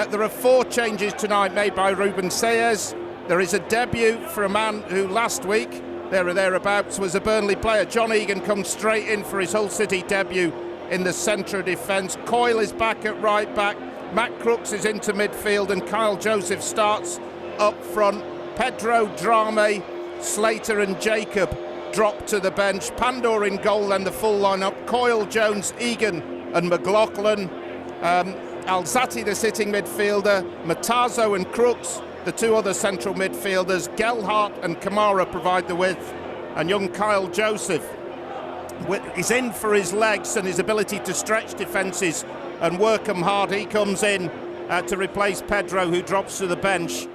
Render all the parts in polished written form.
There are 4 changes tonight made by Ruben Sayers. There is a debut for a man who last week, there or thereabouts, was a Burnley player. John Egan comes straight in for his Hull City debut in the centre of defence. Coyle is back at right back. Matt Crooks is into midfield and Kyle Joseph starts up front. Pedro, Drame, Slater and Jacob drop to the bench. Pandor in goal, then the full lineup. Coyle, Jones, Egan and McLaughlin. Alzati, the sitting midfielder. Matazo and Crooks, the 2 other central midfielders. Gelhardt and Kamara provide the width. And young Kyle Joseph is in for his legs and his ability to stretch defences and work them hard. He comes in to replace Pedro, who drops to the bench.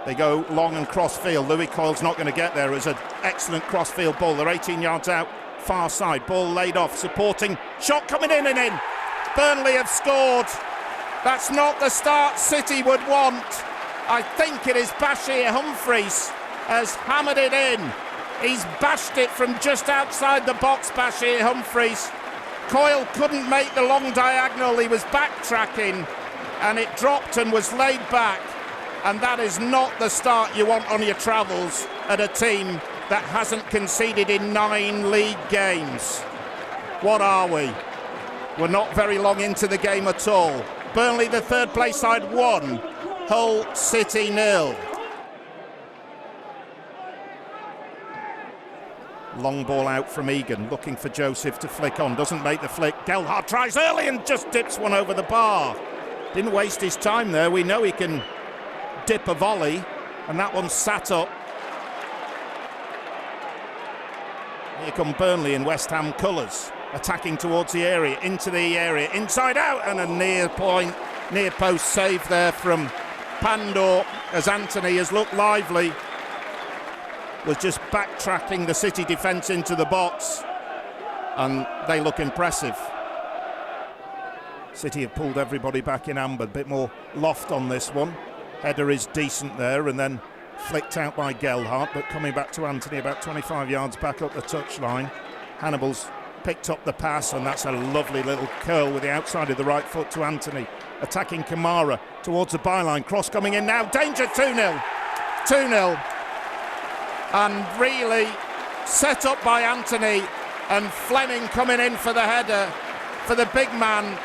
They go long and cross-field. Louis Coyle's not going to get there. It was an excellent cross-field ball. They're 18 yards out, far side. Ball laid off, supporting. Shot coming in and in. Burnley have scored. That's not the start City would want. I think it is Bashir Humphreys has hammered it in. He's bashed it from just outside the box, Bashir Humphreys. Coyle couldn't make the long diagonal. He was backtracking and it dropped and was laid back. And that is not the start you want on your travels at a team that hasn't conceded in 9 league games. What are we? We're not very long into the game at all. Burnley, the third place side, 1. Hull City 0. Long ball out from Egan, looking for Joseph to flick on. Doesn't make the flick. Gelhardt tries early and just dips one over the bar. Didn't waste his time there. We know he can dip a volley, and that one sat up. Here come Burnley in West Ham colours, attacking towards the area, into the area, inside out, and a near post save there from Pandor, as Anthony has looked lively, was just backtracking the City defence into the box, and they look impressive. City have pulled everybody back in amber, a bit more loft on this one. Header is decent there and then flicked out by Gelhardt, but coming back to Anthony about 25 yards back up the touchline. Hannibal's picked up the pass and that's a lovely little curl with the outside of the right foot to Anthony. Attacking Kamara towards the byline, cross coming in now, danger, 2-0. 2-0. And really set up by Anthony and Fleming coming in for the header. For the big man,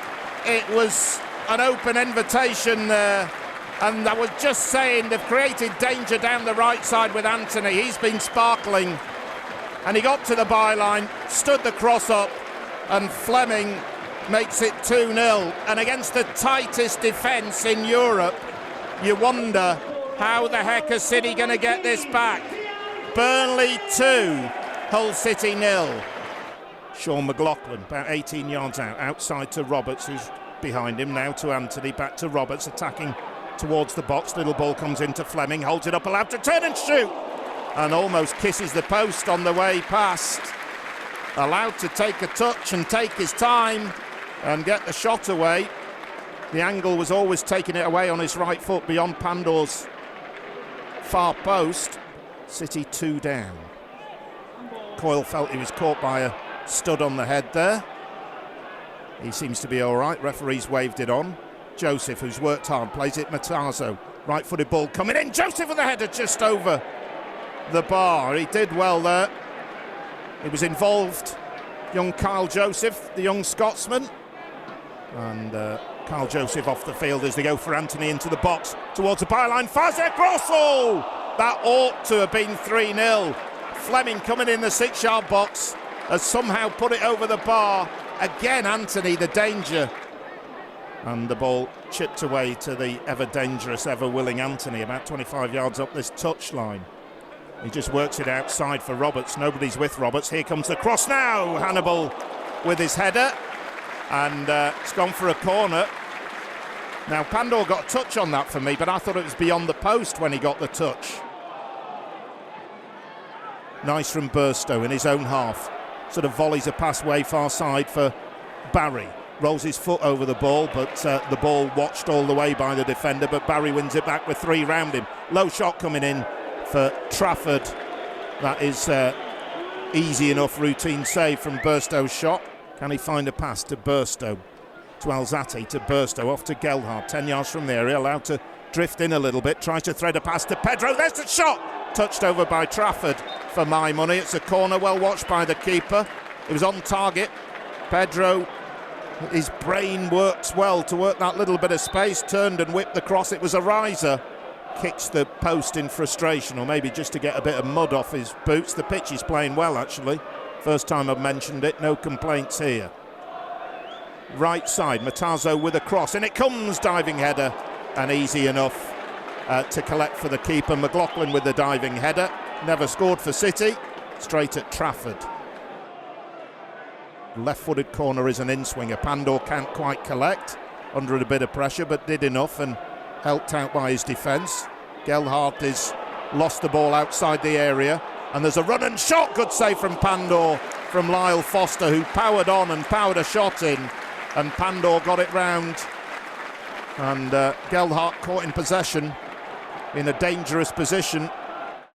it was an open invitation there. And I was just saying, they've created danger down the right side with Anthony. He's been sparkling. And he got to the byline, stood the cross up, and Fleming makes it 2-0. And against the tightest defence in Europe, you wonder, how the heck is City going to get this back? Burnley 2, Hull City 0. Sean McLaughlin, about 18 yards out, outside to Roberts, who's behind him, now to Anthony, back to Roberts, attacking towards the box. Little ball comes into Fleming, holds it up, allowed to turn and shoot, and almost kisses the post on the way past. Allowed to take a touch and take his time and get the shot away. The angle was always taking it away on his right foot beyond Pandor's far post. City 2 down. Coyle felt he was caught by a stud on the head there. He seems to be all right. Referee's waved it on. Joseph, who's worked hard, plays it Matazo. Right-footed ball coming in. Joseph with the header just over the bar. He did well there. He was involved. Young Kyle Joseph, the young Scotsman. And Kyle Joseph off the field as they go for Anthony into the box. Towards the byline. Fires it across. Oh! That ought to have been 3-0. Fleming coming in the 6-yard box has somehow put it over the bar. Again, Anthony, the danger. And the ball chipped away to the ever-dangerous, ever-willing Anthony, about 25 yards up this touchline. He just works it outside for Roberts. Nobody's with Roberts. Here comes the cross now. Hannibal with his header. And it's gone for a corner. Now, Pandor got a touch on that for me, but I thought it was beyond the post when he got the touch. Nice from Burstow in his own half. Sort of volleys a pass way far side for Barry. Rolls his foot over the ball, but the ball watched all the way by the defender, but Barry wins it back with 3 round him. Low shot coming in for Trafford. That is easy enough routine save from Burstow's shot. Can he find a pass to Burstow? To Alzate, to Burstow, off to Gelhardt, 10 yards from the area, allowed to drift in a little bit, tries to thread a pass to Pedro, there's the shot! Touched over by Trafford for my money. It's a corner, well watched by the keeper. It was on target. Pedro, his brain works well to work that little bit of space, turned and whipped the cross. It was a riser. Kicks the post in frustration, or maybe just to get a bit of mud off his boots. The pitch is playing well, actually. First time I've mentioned it, no complaints here. Right side, Matazo with a cross, and it comes, diving header, and easy enough to collect for the keeper. McLaughlin with the diving header, never scored for City, straight at Trafford. Left-footed corner is an in-swinger. Pandor can't quite collect, under a bit of pressure, but did enough and helped out by his defence. Gelhardt has lost the ball outside the area, and there's a run and shot. Good save from Pandor, from Lyle Foster, who powered on and powered a shot in, and Pandor got it round, and Gelhardt caught in possession in a dangerous position.